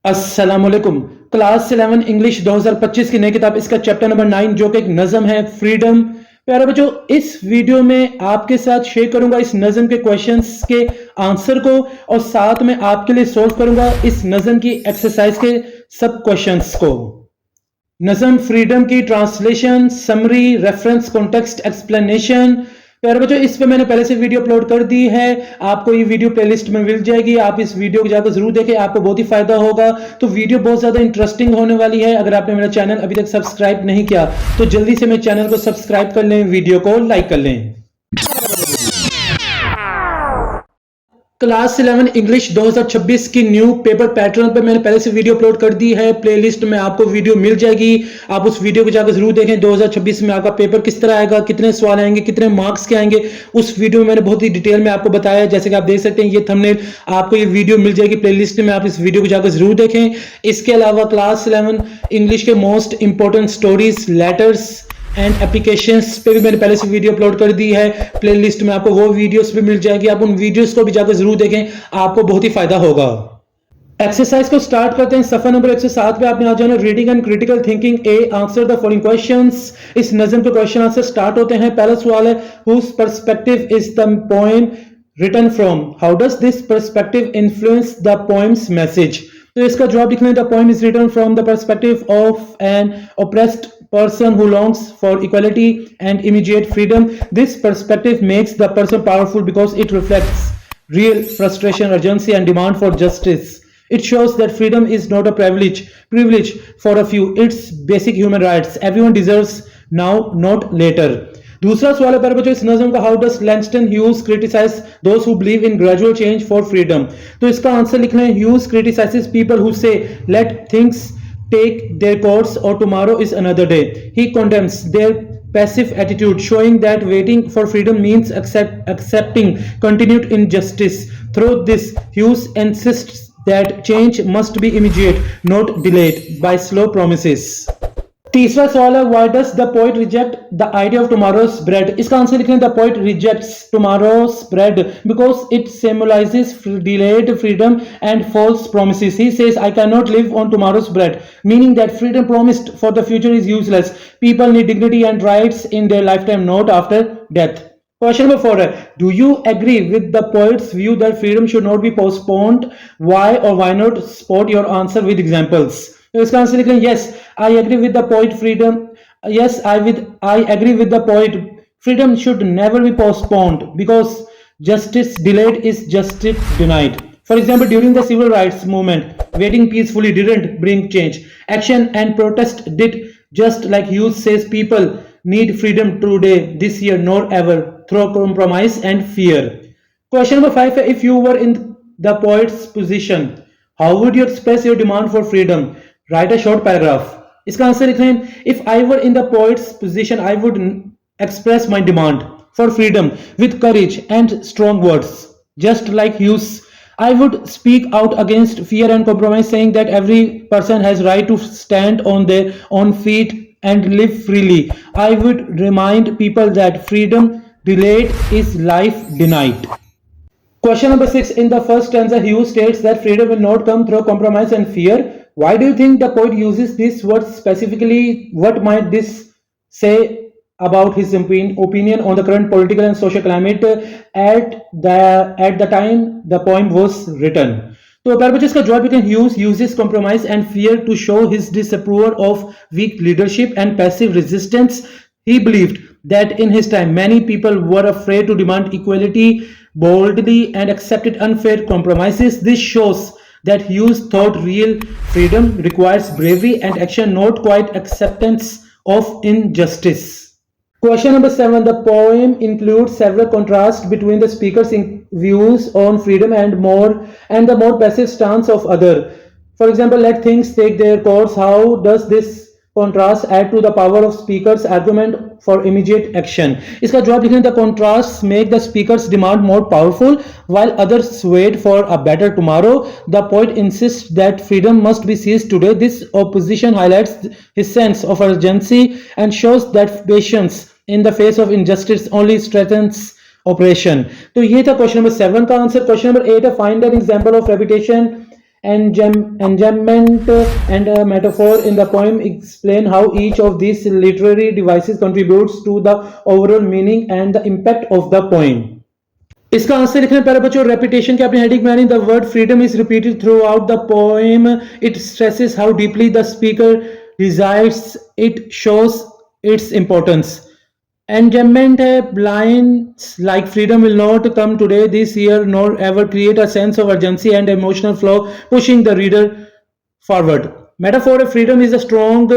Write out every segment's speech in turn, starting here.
अस्सलाम वालेकुम। Class 11 English 2025 की नई किताब, इसका चैप्टर नंबर 9 जो कि एक नज़म है, फ्रीडम। प्यारे बच्चों, इस वीडियो में आपके साथ शेयर करूंगा इस नज़म के क्वेश्चंस के आंसर को, और साथ में आपके लिए सोल्व करूंगा इस नज़म की एक्सरसाइज के सब क्वेश्चंस को। नज़म फ्रीडम की translation, summary, reference, context, explanation. प्यारे बच्चों, इस पे मैंने पहले से वीडियो अपलोड कर दी है, आपको ये वीडियो प्लेलिस्ट में मिल जाएगी। आप इस वीडियो को जाकर जरूर देखें, आपको बहुत ही फायदा होगा। तो वीडियो बहुत ज्यादा इंटरेस्टिंग होने वाली है। अगर आपने मेरा चैनल अभी तक सब्सक्राइब नहीं किया तो जल्दी से मेरे चैनल को सब्सक्राइब कर लें, वीडियो को लाइक कर लें। क्लास 11 इंग्लिश 2026 की न्यू पेपर पैटर्न पे मैंने पहले से वीडियो अपलोड कर दी है, प्लेलिस्ट में आपको वीडियो मिल जाएगी। आप उस वीडियो को जाकर जरूर देखें। 2026 में आपका पेपर किस तरह आएगा, कितने सवाल आएंगे, कितने मार्क्स के आएंगे, उस वीडियो में मैंने बहुत ही डिटेल में आपको बताया है। जैसे कि आप देख सकते हैं, ये थंबनेल आपको ये वीडियो मिल जाएगी प्लेलिस्ट में, आप इस वीडियो को जाकर जरूर देखें। इसके अलावा क्लास 11 इंग्लिश के most important stories, letters and applications पे भी मैंने पहले से वीडियो अपलोड कर दी है। प्लेलिस्ट में आपको वो वीडियोस भी मिल जाएगी, आप उन वीडियोस को भी जाकर जरूर देखें, आपको बहुत ही फायदा होगा। एक्सरसाइज को स्टार्ट करते हैं। सफर नंबर 107 पे आपने आ जाना, reading and critical thinking A, answer the following questions. इस नज़म के क्वेश्चन आंसर स्टार्ट होते हैं। पहला सवाल है, whose perspective is the poem written from, how does this perspective influence the poem's message. तो इसका जवाब लिखना है, the poem is written from the perspective of an oppressed person who longs for equality and immediate freedom. This perspective makes the person powerful because it reflects real frustration, urgency, and demand for justice. It shows that freedom is not a privilege for a few. It's basic human rights. Everyone deserves now, not later. दूसरा सवाल है प्यारे बच्चों, इस नज़म का, how does Langston Hughes criticise those who believe in gradual change for freedom. तो इसका आंसर लिखना है, Hughes criticises people who say let things take their course or tomorrow is another day. He condemns their passive attitude, showing that waiting for freedom means accepting continued injustice. Through this, Hughes insists that change must be immediate, not delayed by slow promises. तीसरा सवाल है, why does the poet reject the idea of tomorrow's bread. इसका answer लिखें, the poet rejects tomorrow's bread because it symbolises delayed freedom and false promises. He says, I cannot live on tomorrow's bread, meaning that freedom promised for the future is useless. People need dignity and rights in their lifetime, not after death. Question number 4 है, do you agree with the poet's view that freedom should not be postponed? Why or why not? Support your answer with examples. तो इसका answer लिखें, yes, I agree with the poet freedom. Yes, I agree with the poet. Freedom should never be postponed because justice delayed is justice denied. For example, during the civil rights movement, waiting peacefully didn't bring change. Action and protest did, just like Hughes says, people need freedom today, this year, nor ever, through compromise and fear. Question number 5 है, if you were in the poet's position, how would you express your demand for freedom? Write a short paragraph. इसका answer लिख रहे हैं, if I were in the poet's position, I would express my demand for freedom with courage and strong words. Just like Hughes, I would speak out against fear and compromise, saying that every person has right to stand on their own feet and live freely. I would remind people that freedom delayed is life denied. Question number 6. In the first stanza, Hughes states that freedom will not come through compromise and fear. Why do you think the poet uses these words specifically? What might this say about his opinion on the current political and social climate at the time the poem was written? तो प्यारे बच्चों, इसका जवाब लिखें, Hughes uses compromise and fear to show his disapproval of weak leadership and passive resistance. He believed that in his time many people were afraid to demand equality boldly and accepted unfair compromises. This shows that Hughes thought real freedom requires bravery and action, not quite acceptance of injustice. Question number 7. The poem includes several contrasts between the speaker's views on freedom and the more passive stance of other. For example, let things take their course. How does this contrast add to the power of speaker's argument for immediate action? इसका जवाब लिखें, the contrasts make the speaker's demand more powerful while others wait for a better tomorrow. The poet insists that freedom must be seized today. This opposition highlights his sense of urgency and shows that patience in the face of injustice only strengthens oppression. तो ये था question number 7 का answer. Question number 8 है, find an example of repetition enjambment and a metaphor in the poem explain how each of these literary devices contributes to the overall meaning and the impact of the poem. इसका answer लिखने पहले बच्चों repetition की अपनी heading बनानी. The word freedom is repeated through out the poem. It stresses how deeply the speaker desires it shows its importance. Enjambment है blinds like freedom will not come today, this year, nor ever create a sense of urgency and emotional flow pushing the reader forward. Metaphor of freedom is a strong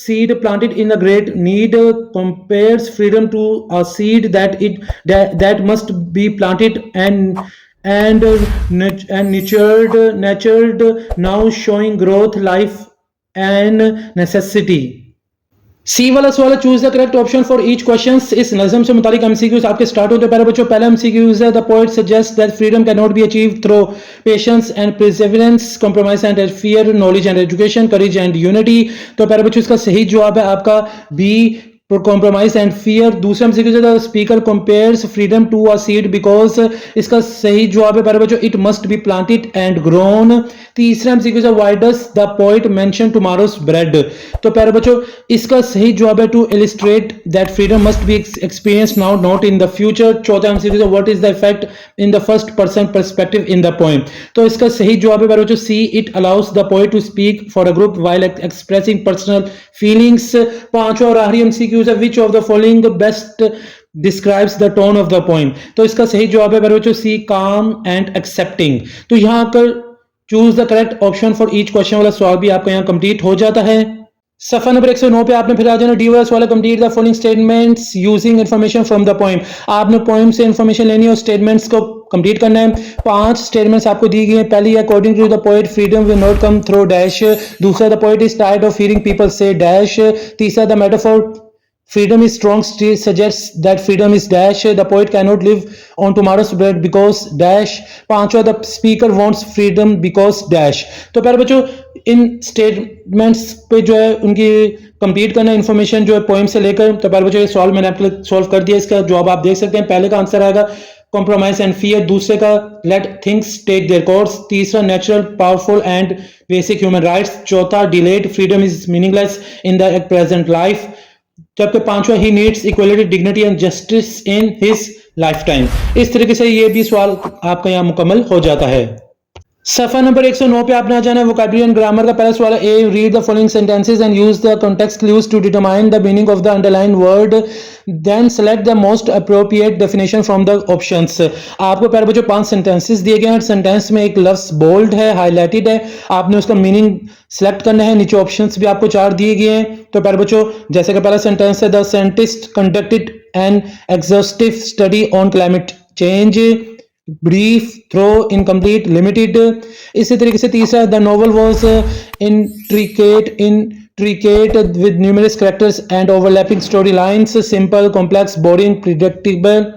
seed planted in a great need. Compares freedom to a seed that must be planted and nurtured, now showing growth, life and necessity. सी वाला सवाल choose the correct option for each question. इस नज़म से मुतालिक MCQs आपके start होते हैं. पहले बच्चों पहला एमसीक्यूज है the poet suggest that freedom can not be achieve through patience and perseverance, compromise and fear, knowledge and education, courage and unity. तो पहले बच्चों इसका सही जवाब है आपका बी, compromise and fear. दूसरा MCQ the speaker compares freedom to a seed because. इसका सही जवाब है बच्चों it must be planted and grown. तीसरा MCQ why does the poet mention tomorrow's bread. तो प्यारे बच्चों इसका सही जवाब है to illustrate that freedom must be experience now not in the future. चौथा MCQ what is the effect in the first person perspective in the poem. तो इसका सही जवाब है बच्चों C, it allows the poet to speak for a group while expressing personal feelings. पांचवा और आखिरी MCQ which of the following best describes the tone of the poem. तो इसका सही जवाब है बच्चों सी, calm and accepting. तो यहां पर choose the correct option for each question वाला सवाल भी आपका यहां कंप्लीट हो जाता है. सफा नंबर 109 पे आपने फिर आ जाना डी वाला सवाल complete the following statements using information from the poem. आपने पोएम से इंफॉर्मेशन लेनी है और स्टेटमेंट्स को कंप्लीट करना है. 5 स्टेटमेंट्स आपको दी गई हैं. पहली according to the poet freedom will not come through dash. दूसरा the poet is tired of hearing people say dash. तीसरा the metaphor freedom is strong suggests that freedom is dash. The poet cannot live on tomorrow's bread because dash. पांचवा the speaker wants freedom because dash. तो प्यारे बच्चों इन statements पे जो है उनकी complete करना इंफॉर्मेशन जो है पोएम से लेकर. तो प्यारे बच्चों ये सवाल मैंने आपके लिए सॉल्व कर दिया. इसका जवाब आप देख सकते हैं. पहले का आंसर आएगा कॉम्प्रोमाइज एंड फियर. दूसरे का let things take their course. तीसरा natural powerful and basic human rights. चौथा delayed freedom is meaningless in the present life. जबकि पांचवा he needs equality dignity and justice in his life time. इस तरीके से ये भी सवाल आपका यहाँ मुकम्मल हो जाता है. सफा नंबर 109 पे आपने आ जाना है वोकैबुलरी एंड ग्रामर का. पहला सवाल है A read the following sentences and use the context clues to determine the meaning of the underline word, then select the most appropriate definition from the options. आपको पहले बच्चों 5 सेंटेंसेस दिए गए हैं. सेंटेंस में एक लफ्ज बोल्ड है, हाईलाइटेड है, आपने उसका मीनिंग सेलेक्ट करना है. नीचे ऑप्शंस भी आपको 4 दिए गए हैं. तो पहले बच्चों जैसे कि पहला सेंटेंस है the scientist conducted an exhaustive study on climate change, brief, thorough, incomplete, limited. इसी तरीके से तीसरा the novel was intricate with numerous characters and overlapping storylines, simple, complex, boring, predictable.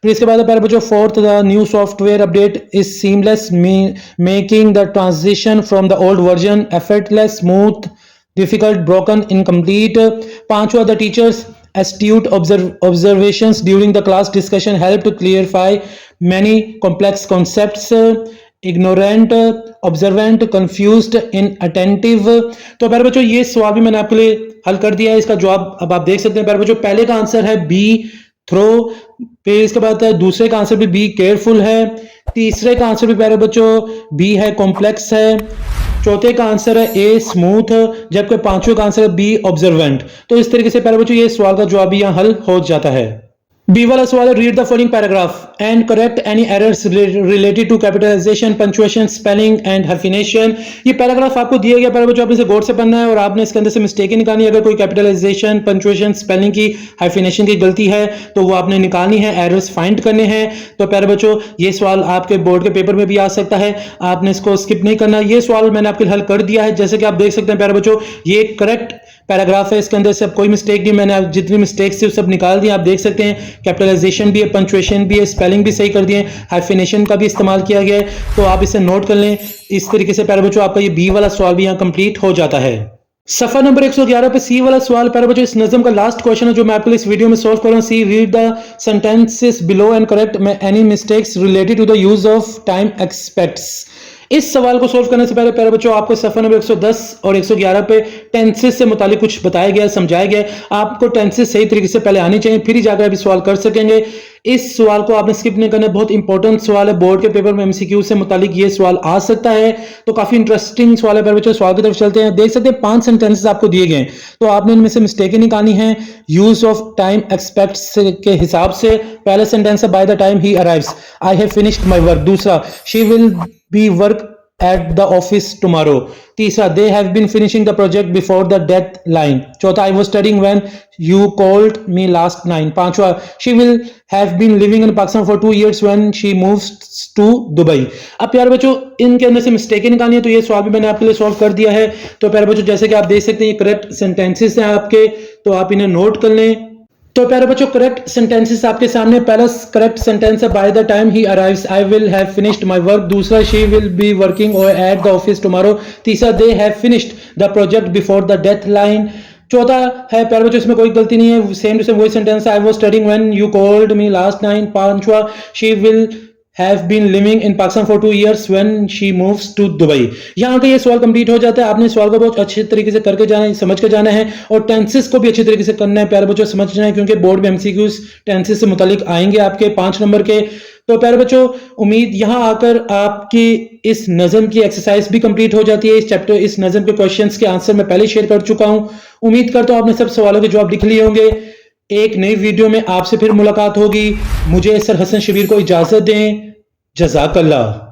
फिर इसके बाद पहले बच्चों fourth the new software update is seamless making the transition from the old version effortless, smooth, difficult, broken, incomplete. पांचवा द टीचर्स astute observations during the class discussion helped to clarify many complex concepts. Ignorant, observant, confused, inattentive. तो प्यारे बच्चों ये सवाल भी मैंने आपके लिए हल कर दिया है. इसका जवाब अब आप देख सकते हैं. प्यारे बच्चों पहले का आंसर है बी, थ्रो. फिर इसके बाद दूसरे का आंसर भी बी, केयरफुल है. तीसरे का आंसर भी प्यारे बच्चों बी है, कॉम्प्लेक्स है. चौथे का आंसर है ए, स्मूथ. जबकि पांचवें का आंसर है बी, ऑब्जर्वेंट. तो इस तरीके से प्यारे बच्चों ये सवाल का जवाब यहाँ हल हो जाता है. बी वाला सवाल है read the following paragraph and correct any errors related to capitalisation, punctuation, spelling and hyphenation. ये पैराग्राफ आपको दिया गया प्यारे बच्चों, आपने इसे गौर से पढ़ना है और आपने इसके अंदर से मिस्टेक निकालनी है. अगर कोई कैपिटलाइजेशन, पंक्चुएशन, स्पेलिंग की, हाइफिनेशन की गलती है तो वो आपने निकालनी है, एरर्स फाइंड करने हैं. तो प्यारे बच्चों ये सवाल आपके बोर्ड के पेपर में भी आ सकता है, आपने इसको स्किप नहीं करना. ये सवाल मैंने आपके हल कर दिया है. जैसे कि आप देख सकते हैं प्यारे बच्चों ये करेक्ट पैराग्राफ है, इसके अंदर सब कोई मिस्टेक नहीं. मैंने जितनी मिस्टेक्स थी सब निकाल दी. आप देख सकते हैं कैपिटलाइजेशन भी है, पंक्चुएशन भी है, स्पेलिंग भी सही कर दिए, हाइफिनेशन का भी इस्तेमाल किया गया है. तो आप इसे नोट कर लें. इस तरीके से प्यारे बच्चों आपका ये बी वाला सवाल भी यहाँ कंप्लीट हो जाता है. सफा नंबर 111 पे सी वाला सवाल प्यारे बच्चों इस नज़म का लास्ट क्वेश्चन है जो मैं आपके लिए इस वीडियो में सॉल्व कर रहा हूँ. C read the sentences below and correct any mistakes related to the use of time expects. इस सवाल को सोल्व करने से पहले प्यारे बच्चों आपको सफा नंबर 110 और 111 पे टेंसेस से मुतालिक कुछ बताया गया है, समझाया गया है। आपको टेंसेस सही तरीके से पहले आनी चाहिए, फिर ही जाकर अभी सवाल कर सकेंगे। इस सवाल को आपने स्किप नहीं करना, बहुत इंपॉर्टेंट सवाल है, बोर्ड के पेपर में एमसीक्यू से मुतालिक ये सवाल आ सकता है, तो काफी इंटरेस्टिंग सवाल है। प्यारे बच्चों सवाल की तरफ चलते हैं। देख सकते हैं 5 सेंटेंसेस आपको दिए गए हैं, तो आपने इनमें से मिस्टेकें निकालनी है यूज ऑफ टाइम एक्सपेक्ट्स के हिसाब से। पहला सेंटेंस है by the time he arrives I have finished my work. दूसरा she will be work at the office tomorrow। तीसरा they have been finishing the project before the deadline। चौथा I was studying when you called me last night। पांचवा she will have been living in Pakistan for 2 years when she moves to Dubai। अब प्यारे बच्चों इनके अंदर से mistake निकालनी है, तो ये सवाल भी मैंने आपके लिए सॉल्व कर दिया है। तो प्यारे बच्चों जैसे कि आप देख सकते हैं ये करेक्ट सेंटेंसेस हैं आपके, तो आप इन्हें नोट कर लें। तो प्यारे बच्चों करेक्ट सेंटेंसेस आपके सामने। पहला करेक्ट सेंटेंस है by the time he arrives I will have finished my work. दूसरा she will be working at the office tomorrow. तीसरा they have finished the project before the deadline. चौथा है प्यारे बच्चों इसमें कोई गलती नहीं है, सेम टू सेम वही सेंटेंस है I was studying when you called me last night. पांचवा she will have been living in Pakistan for 2 years when she moves to Dubai। यहाँ का ये सवाल कंप्लीट हो जाता है। आपने सवाल को बहुत अच्छे तरीके से करके जाना है, समझ के जाना है, और टेंसेस को भी अच्छे तरीके से करना है प्यारे बच्चों, समझना है, क्योंकि बोर्ड में एमसीक्यूज टेंसेस से मुतालिक आएंगे आपके 5 नंबर के। तो प्यारे बच्चों उम्मीद यहाँ आकर आपकी इस नज़म की एक्सरसाइज भी कंप्लीट हो जाती है। इस चैप्टर इस नज़म के क्वेश्चंस के आंसर मैं पहले शेयर कर चुका हूँ। उम्मीद करता हूँ आपने सब सवालों के जवाब लिख लिए होंगे। एक नई वीडियो में आपसे फिर मुलाकात होगी। मुझे सर हसन शबीर को इजाजत दें। जज़ाकल्लाह।